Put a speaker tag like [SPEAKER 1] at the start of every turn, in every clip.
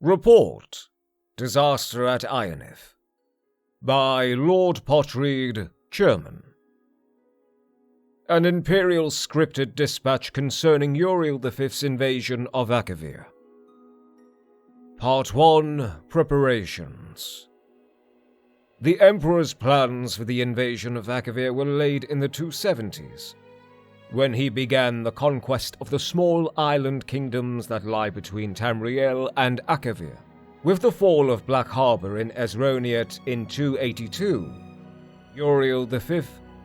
[SPEAKER 1] Report: Disaster at Ionith. By Lord Potreed, Chairman. An Imperial scripted dispatch concerning Uriel V's invasion of Akavir. Part 1. Preparations. The Emperor's plans for the invasion of Akavir were laid in the 270s, when he began the conquest of the small island kingdoms that lie between Tamriel and Akavir. With the fall of Black Harbor in Esroniet in 282, Uriel V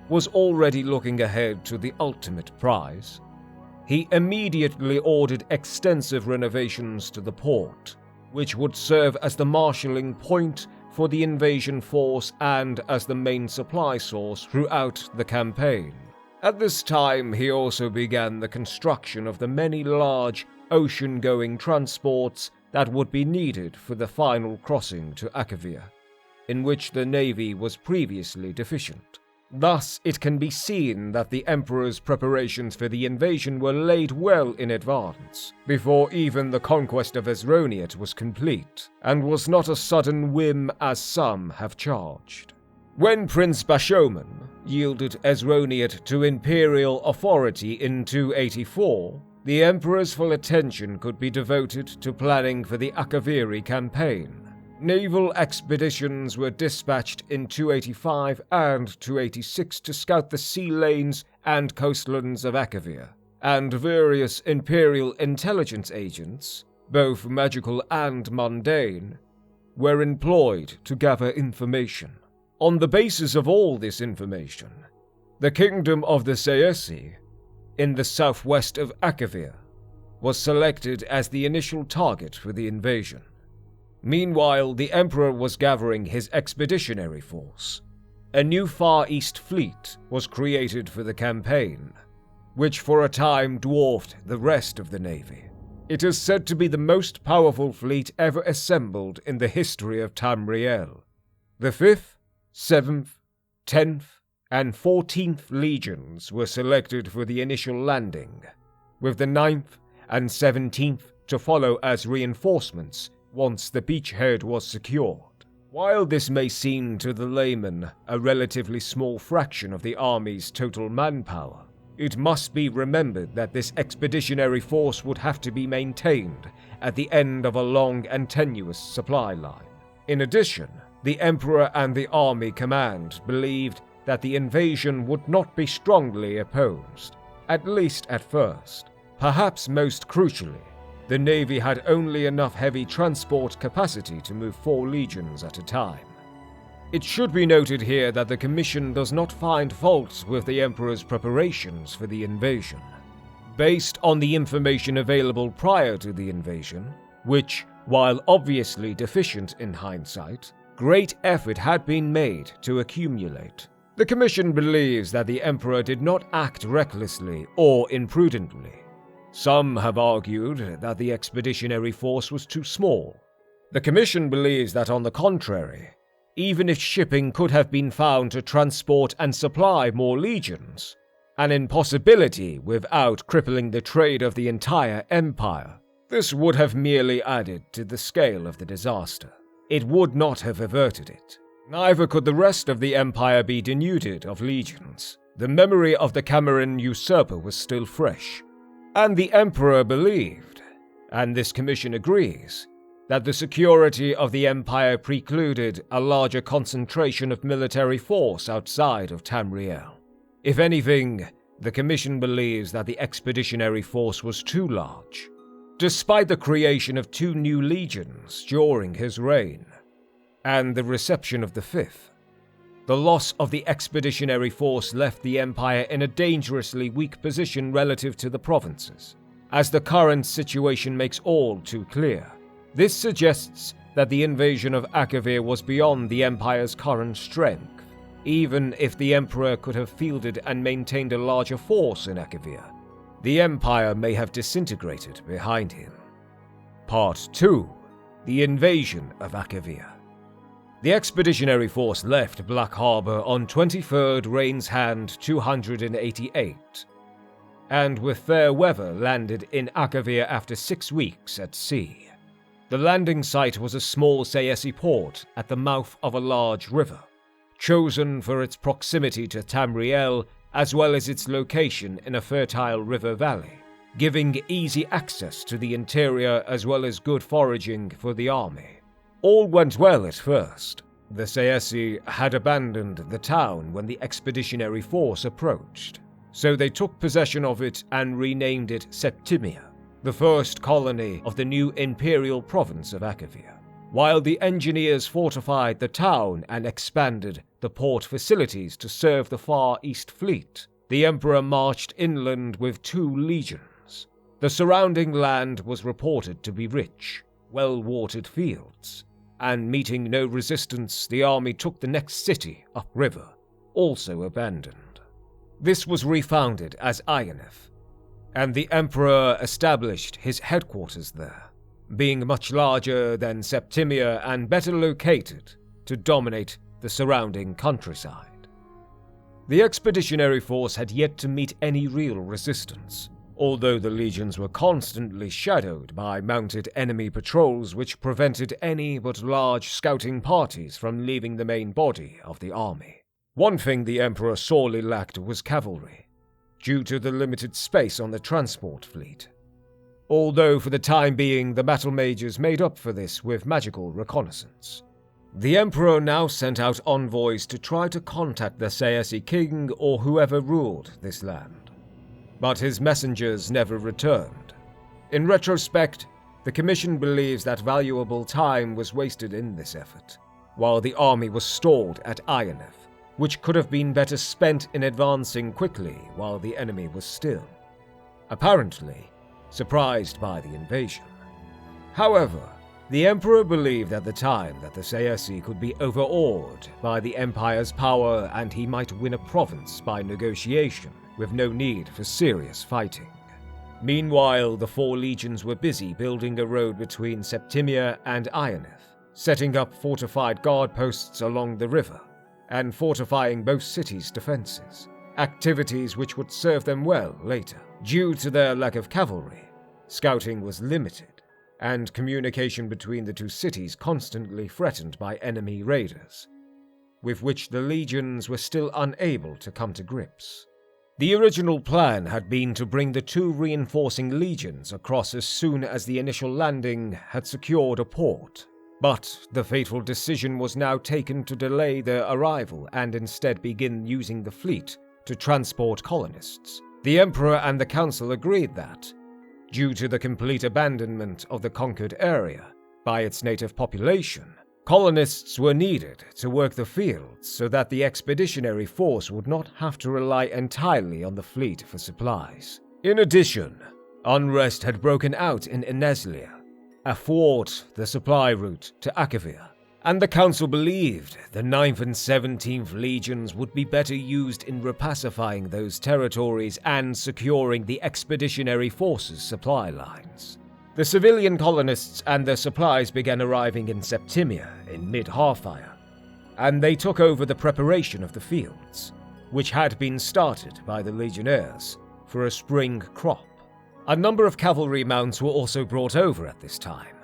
[SPEAKER 1] was already looking ahead to the ultimate prize. He immediately ordered extensive renovations to the port, which would serve as the marshalling point for the invasion force and as the main supply source throughout the campaign. At this time, he also began the construction of the many large ocean-going transports that would be needed for the final crossing to Akavir, in which the navy was previously deficient. Thus, it can be seen that the Emperor's preparations for the invasion were laid well in advance, before even the conquest of Esroniet was complete, and was not a sudden whim as some have charged. When Prince Bashoman yielded Esroniet to Imperial authority in 284, the Emperor's full attention could be devoted to planning for the Akaviri campaign. Naval expeditions were dispatched in 285 and 286 to scout the sea lanes and coastlands of Akavir, and various Imperial intelligence agents, both magical and mundane, were employed to gather information. On the basis of all this information, the kingdom of the Saesi, in the southwest of Akavir, was selected as the initial target for the invasion. Meanwhile, the Emperor was gathering his expeditionary force. A new Far East fleet was created for the campaign, which for a time dwarfed the rest of the navy. It is said to be the most powerful fleet ever assembled in the history of Tamriel. The 5th, 7th, 10th, and 14th legions were selected for the initial landing, with the 9th and 17th to follow as reinforcements once the beachhead was secured. While this may seem to the layman a relatively small fraction of the army's total manpower, it must be remembered that this expeditionary force would have to be maintained at the end of a long and tenuous supply line. In addition, the Emperor and the army command believed that the invasion would not be strongly opposed, at least at first. Perhaps most crucially, the navy had only enough heavy transport capacity to move 4 legions at a time. It should be noted here that the Commission does not find fault with the Emperor's preparations for the invasion. Based on the information available prior to the invasion, which, while obviously deficient in hindsight, great effort had been made to accumulate, the Commission believes that the Emperor did not act recklessly or imprudently. Some have argued that the expeditionary force was too small. The Commission believes that, on the contrary, even if shipping could have been found to transport and supply more legions, an impossibility without crippling the trade of the entire empire, this would have merely added to the scale of the disaster. It would not have averted it. Neither could the rest of the empire be denuded of legions. The memory of the Cameron usurper was still fresh, and the Emperor believed, and this commission agrees, that the security of the empire precluded a larger concentration of military force outside of Tamriel. If anything, the commission believes that the expeditionary force was too large. Despite the creation of 2 new legions during his reign, and the reception of the 5th, the loss of the expeditionary force left the Empire in a dangerously weak position relative to the provinces. As the current situation makes all too clear, this suggests that the invasion of Akavir was beyond the Empire's current strength. Even if the Emperor could have fielded and maintained a larger force in Akavir, the Empire may have disintegrated behind him. Part 2. The invasion of Akavir. The expeditionary force left Black Harbor on 23rd Rain's Hand 288, and with fair weather landed in Akavir after 6 weeks at sea. The landing site was a small Sayesi port at the mouth of a large river, chosen for its proximity to Tamriel as well as its location in a fertile river valley, giving easy access to the interior as well as good foraging for the army. All went well at first. The Sayesi had abandoned the town when the expeditionary force approached, so they took possession of it and renamed it Septimia, the first colony of the new imperial province of Akavir. While the engineers fortified the town and expanded the port facilities to serve the Far East Fleet, the Emperor marched inland with 2 legions. The surrounding land was reported to be rich, well-watered fields, and meeting no resistance, the army took the next city upriver, also abandoned. This was refounded as Ionith, and the Emperor established his headquarters there, being much larger than Septimia and better located to dominate the surrounding countryside. The expeditionary force had yet to meet any real resistance, although the legions were constantly shadowed by mounted enemy patrols which prevented any but large scouting parties from leaving the main body of the army. One thing the Emperor sorely lacked was cavalry, due to the limited space on the transport fleet. Although for the time being the battle mages made up for this with magical reconnaissance. The Emperor now sent out envoys to try to contact the Sayesi king or whoever ruled this land, but his messengers never returned. In retrospect, the Commission believes that valuable time was wasted in this effort, while the army was stalled at Ionith, which could have been better spent in advancing quickly while the enemy was still, apparently surprised by the invasion. However, the Emperor believed at the time that the Sayesi could be overawed by the Empire's power and he might win a province by negotiation with no need for serious fighting. Meanwhile, the 4 legions were busy building a road between Septimia and Ionith, setting up fortified guard posts along the river, and fortifying both cities' defenses, activities which would serve them well later. Due to their lack of cavalry, scouting was limited, and communication between the 2 cities constantly threatened by enemy raiders, with which the legions were still unable to come to grips. The original plan had been to bring the 2 reinforcing legions across as soon as the initial landing had secured a port, but the fateful decision was now taken to delay their arrival and instead begin using the fleet to transport colonists. The Emperor and the Council agreed that, due to the complete abandonment of the conquered area by its native population, colonists were needed to work the fields so that the expeditionary force would not have to rely entirely on the fleet for supplies. In addition, unrest had broken out in Ineslia, athwart the supply route to Akavir, and the Council believed the 9th and 17th Legions would be better used in repacifying those territories and securing the expeditionary force's supply lines. The civilian colonists and their supplies began arriving in Septimia in mid-Halfire, and they took over the preparation of the fields, which had been started by the legionnaires for a spring crop. A number of cavalry mounts were also brought over at this time,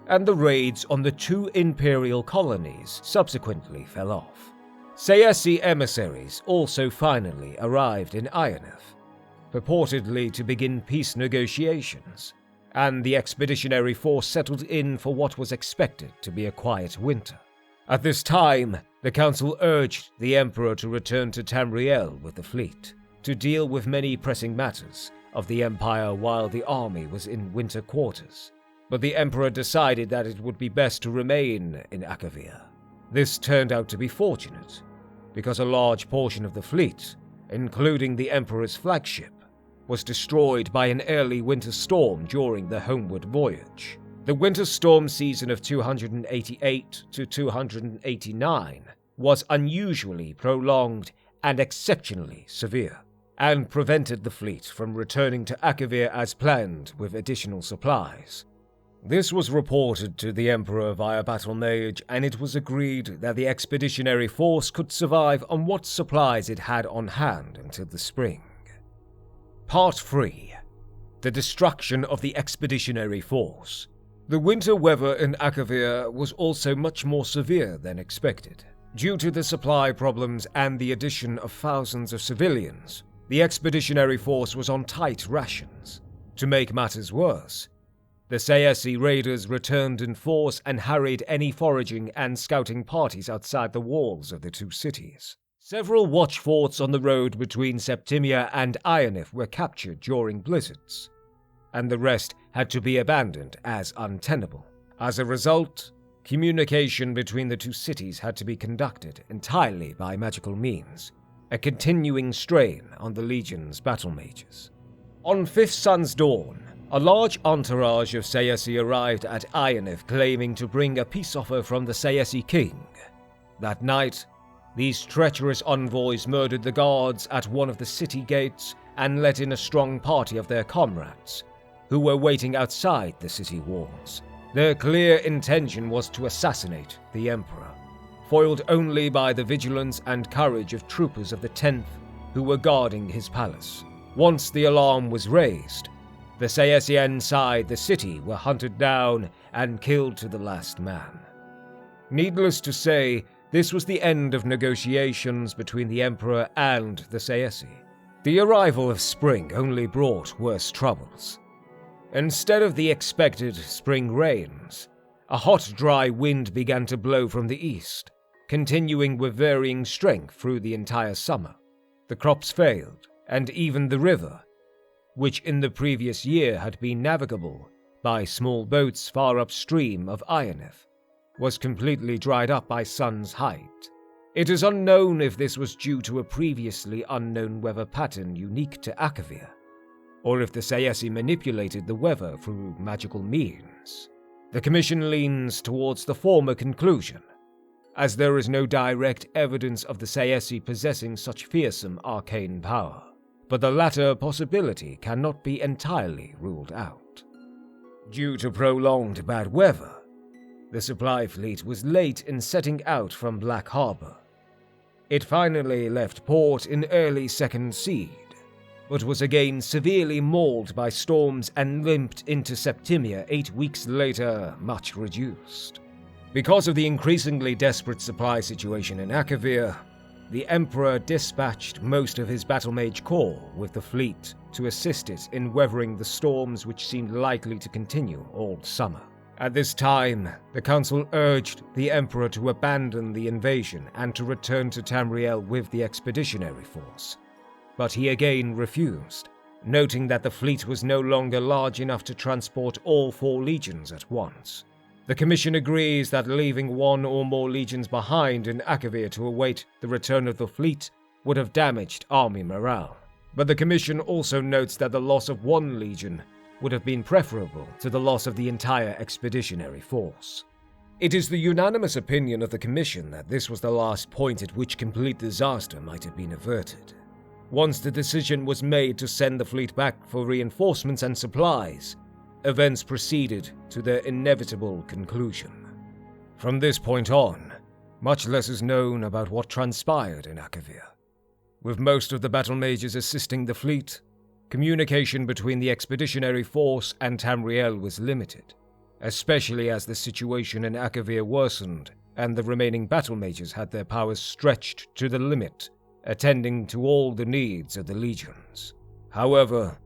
[SPEAKER 1] and the raids on the 2 imperial colonies subsequently fell off. Sayesi emissaries also finally arrived in Ionith, purportedly to begin peace negotiations, and the expeditionary force settled in for what was expected to be a quiet winter. At this time, the Council urged the Emperor to return to Tamriel with the fleet, to deal with many pressing matters of the Empire while the army was in winter quarters. But the Emperor decided that it would be best to remain in Akavir. This turned out to be fortunate, because a large portion of the fleet, including the Emperor's flagship, was destroyed by an early winter storm during the homeward voyage. The winter storm season of 288 to 289 was unusually prolonged and exceptionally severe, and prevented the fleet from returning to Akavir as planned with additional supplies. This was reported to the Emperor via battle mage, and it was agreed that the expeditionary force could survive on what supplies it had on hand until the spring. Part 3. The destruction of the expeditionary force. The winter weather in Akavir was also much more severe than expected. Due to the supply problems and the addition of thousands of civilians, the expeditionary force was on tight rations. To make matters worse, the Sayesi raiders returned in force and harried any foraging and scouting parties outside the walls of the two cities. Several watch forts on the road between Septimia and Ionith were captured during blizzards, and the rest had to be abandoned as untenable. As a result, communication between the two cities had to be conducted entirely by magical means, a continuing strain on the Legion's battle mages. On Fifth Sun's dawn, a large entourage of Sayesi arrived at Ionith claiming to bring a peace offer from the Sayesi king. That night, these treacherous envoys murdered the guards at one of the city gates and let in a strong party of their comrades, who were waiting outside the city walls. Their clear intention was to assassinate the Emperor, foiled only by the vigilance and courage of troopers of the 10th who were guarding his palace. Once the alarm was raised, the Sayesi inside the city were hunted down and killed to the last man. Needless to say, this was the end of negotiations between the Emperor and the Sayesi. The arrival of spring only brought worse troubles. Instead of the expected spring rains, a hot, dry wind began to blow from the east, continuing with varying strength through the entire summer. The crops failed, and even the river, which in the previous year had been navigable by small boats far upstream of Ionith, was completely dried up by sun's height. It is unknown if this was due to a previously unknown weather pattern unique to Akavir, or if the Sayesi manipulated the weather through magical means. The Commission leans towards the former conclusion, as there is no direct evidence of the Sayesi possessing such fearsome arcane power, but the latter possibility cannot be entirely ruled out. Due to prolonged bad weather, the supply fleet was late in setting out from Black Harbor. It finally left port in early Second Seed, but was again severely mauled by storms and limped into Septimia 8 weeks later, much reduced. Because of the increasingly desperate supply situation in Akavir, the Emperor dispatched most of his battle mage corps with the fleet to assist it in weathering the storms which seemed likely to continue all summer. At this time, the Council urged the Emperor to abandon the invasion and to return to Tamriel with the expeditionary force, but he again refused, noting that the fleet was no longer large enough to transport all 4 legions at once. The Commission agrees that leaving 1 or more legions behind in Akavir to await the return of the fleet would have damaged army morale, but the Commission also notes that the loss of 1 legion would have been preferable to the loss of the entire expeditionary force. It is the unanimous opinion of the Commission that this was the last point at which complete disaster might have been averted. Once the decision was made to send the fleet back for reinforcements and supplies, events proceeded to their inevitable conclusion. From this point on, much less is known about what transpired in Akavir. With most of the battle mages assisting the fleet, communication between the expeditionary force and Tamriel was limited, especially as the situation in Akavir worsened and the remaining battle mages had their powers stretched to the limit, attending to all the needs of the legions. However,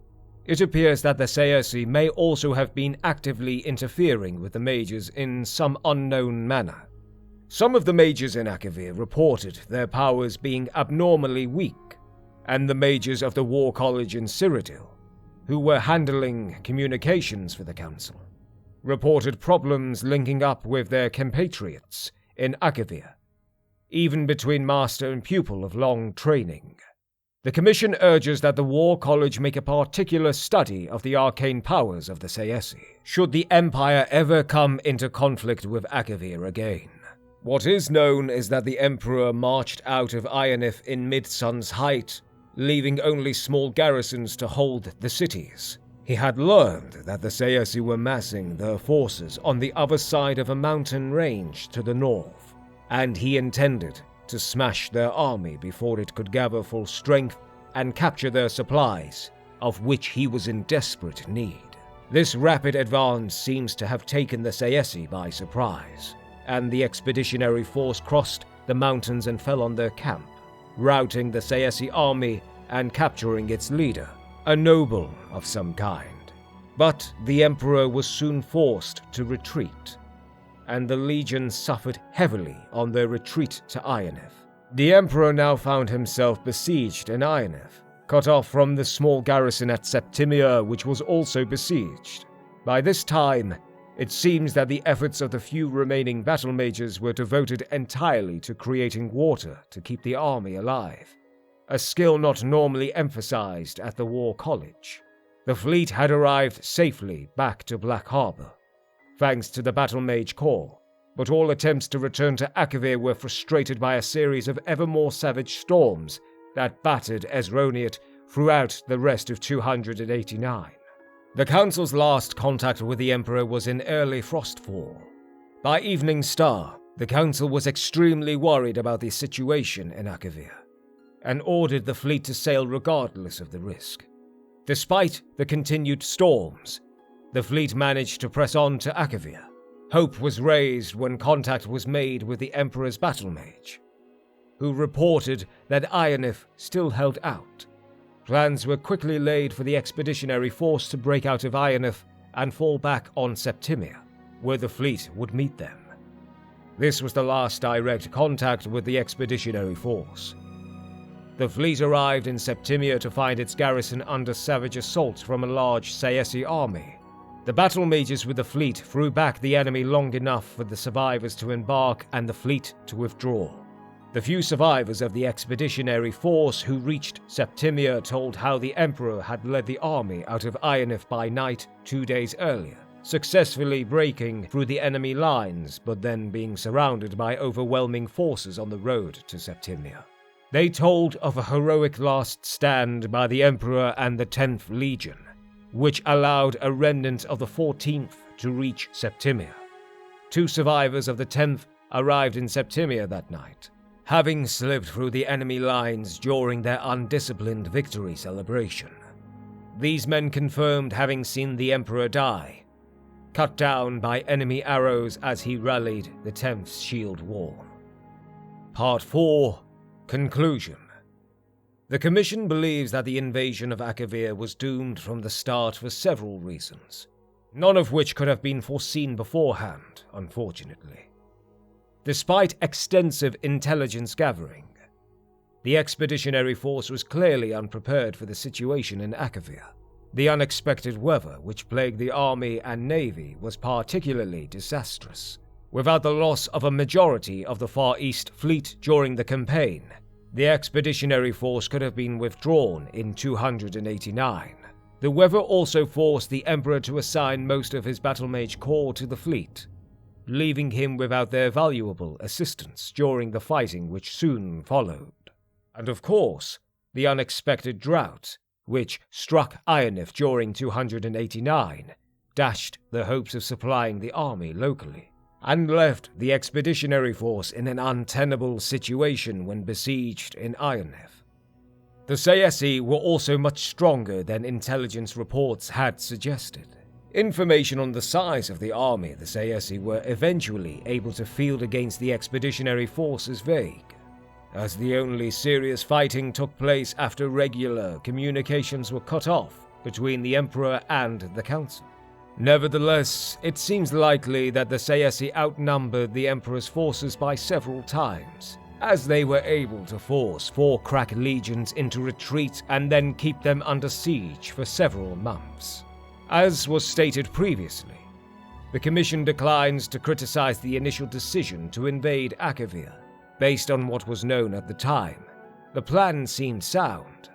[SPEAKER 1] it appears that the Sayesi may also have been actively interfering with the mages in some unknown manner. Some of the mages in Akavir reported their powers being abnormally weak, and the mages of the War College in Cyrodiil, who were handling communications for the Council, reported problems linking up with their compatriots in Akavir, even between master and pupil of long training. The Commission urges that the War College make a particular study of the arcane powers of the Sayesi, should the Empire ever come into conflict with Akavir again. What is known is that the Emperor marched out of Ionith in mid-sun's height, leaving only small garrisons to hold the cities. He had learned that the Sayesi were massing their forces on the other side of a mountain range to the north, and he intended to smash their army before it could gather full strength and capture their supplies, of which he was in desperate need. This rapid advance seems to have taken the Sayesi by surprise, and the expeditionary force crossed the mountains and fell on their camp, routing the Sayesi army and capturing its leader, a noble of some kind. But the Emperor was soon forced to retreat, and the legion suffered heavily on their retreat to Ionith. The Emperor now found himself besieged in Ionith, cut off from the small garrison at Septimia, which was also besieged. By this time, it seems that the efforts of the few remaining battle mages were devoted entirely to creating water to keep the army alive, a skill not normally emphasized at the War College. The fleet had arrived safely back to Black Harbor, thanks to the Battle Mage Corps, but all attempts to return to Akavir were frustrated by a series of ever more savage storms that battered Esroniet throughout the rest of 289. The Council's last contact with the Emperor was in early frostfall. By Evening Star, the Council was extremely worried about the situation in Akavir, and ordered the fleet to sail regardless of the risk. Despite the continued storms, the fleet managed to press on to Akavir. Hope was raised when contact was made with the Emperor's battle mage, who reported that Ionith still held out. Plans were quickly laid for the expeditionary force to break out of Ionith and fall back on Septimia, where the fleet would meet them. This was the last direct contact with the expeditionary force. The fleet arrived in Septimia to find its garrison under savage assault from a large Sayesi army. The battle mages with the fleet threw back the enemy long enough for the survivors to embark and the fleet to withdraw. The few survivors of the expeditionary force who reached Septimia told how the Emperor had led the army out of Ionith by night 2 days earlier, successfully breaking through the enemy lines but then being surrounded by overwhelming forces on the road to Septimia. They told of a heroic last stand by the Emperor and the 10th Legion, which allowed a remnant of the 14th to reach Septimia. 2 survivors of the 10th arrived in Septimia that night, having slipped through the enemy lines during their undisciplined victory celebration. These men confirmed having seen the Emperor die, cut down by enemy arrows as he rallied the 10th's shield wall. Part 4. Conclusion. The Commission believes that the invasion of Akavir was doomed from the start for several reasons, none of which could have been foreseen beforehand, unfortunately. Despite extensive intelligence gathering, the expeditionary force was clearly unprepared for the situation in Akavir. The unexpected weather which plagued the army and navy was particularly disastrous. Without the loss of a majority of the Far East fleet during the campaign, the expeditionary force could have been withdrawn in 289. The weather also forced the Emperor to assign most of his battle mage corps to the fleet, leaving him without their valuable assistance during the fighting which soon followed. And of course, the unexpected drought, which struck Ionith during 289, dashed the hopes of supplying the army locally, and left the expeditionary force in an untenable situation when besieged in Ionith. The Sayesi were also much stronger than intelligence reports had suggested. Information on the size of the army the Sayesi were eventually able to field against the expeditionary force is vague, as the only serious fighting took place after regular communications were cut off between the Emperor and the Council. Nevertheless, it seems likely that the Sayesi outnumbered the Emperor's forces by several times, as they were able to force 4 crack legions into retreat and then keep them under siege for several months. As was stated previously, the Commission declines to criticize the initial decision to invade Akavir. Based on what was known at the time, the plan seemed sound.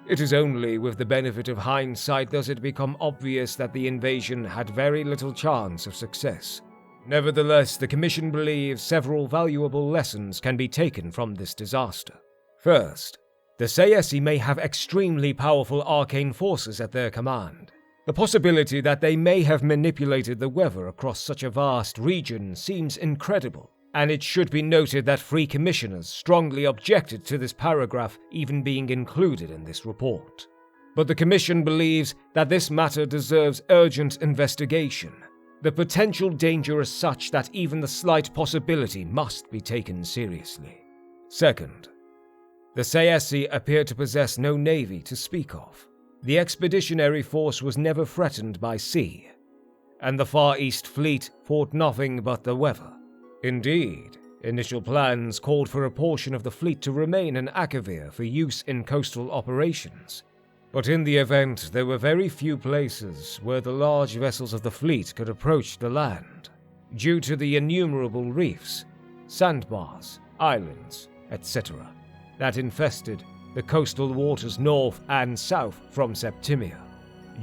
[SPEAKER 1] It is only with the benefit of hindsight does it become obvious that the invasion had very little chance of success. Nevertheless, the Commission believes several valuable lessons can be taken from this disaster. First, the Sayesi may have extremely powerful arcane forces at their command. The possibility that they may have manipulated the weather across such a vast region seems incredible, and it should be noted that 3 commissioners strongly objected to this paragraph even being included in this report. But the Commission believes that this matter deserves urgent investigation. The potential danger is such that even the slight possibility must be taken seriously. Second, the tesv appear to possess no navy to speak of. The expeditionary force was never threatened by sea, and the Far East Fleet fought nothing but the weather. Indeed, initial plans called for a portion of the fleet to remain in Akavir for use in coastal operations. But in the event, there were very few places where the large vessels of the fleet could approach the land, due to the innumerable reefs, sandbars, islands, etc., that infested the coastal waters north and south from Septimia.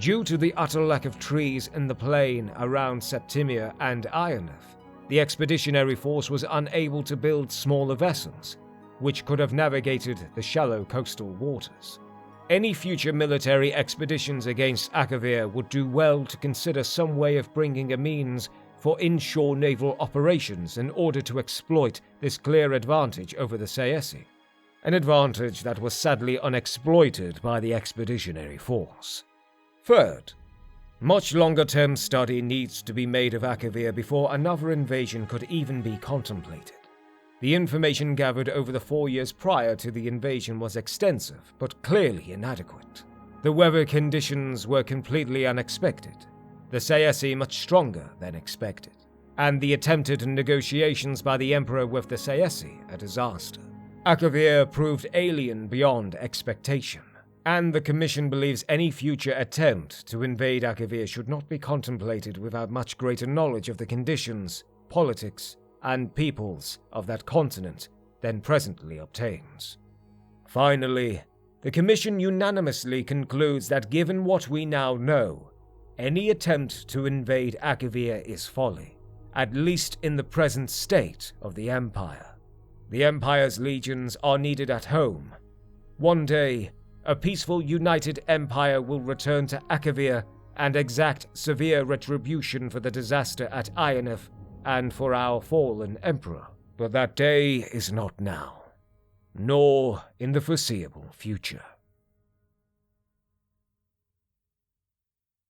[SPEAKER 1] Due to the utter lack of trees in the plain around Septimia and Ionith, the expeditionary force was unable to build smaller vessels, which could have navigated the shallow coastal waters. Any future military expeditions against Akavir would do well to consider some way of bringing a means for inshore naval operations in order to exploit this clear advantage over the tesv, an advantage that was sadly unexploited by the expeditionary force. Third, much longer-term study needs to be made of Akavir before another invasion could even be contemplated. The information gathered over the 4 years prior to the invasion was extensive, but clearly inadequate. The weather conditions were completely unexpected, the tesv much stronger than expected, and the attempted negotiations by the Emperor with the tesv a disaster. Akavir proved alien beyond expectation, and the Commission believes any future attempt to invade Akavir should not be contemplated without much greater knowledge of the conditions, politics, and peoples of that continent than presently obtains. Finally, the Commission unanimously concludes that given what we now know, any attempt to invade Akavir is folly, at least in the present state of the Empire. The Empire's legions are needed at home. One day, a peaceful united Empire will return to Akavir and exact severe retribution for the disaster at Ionith and for our fallen Emperor. But that day is not now, nor in the foreseeable future.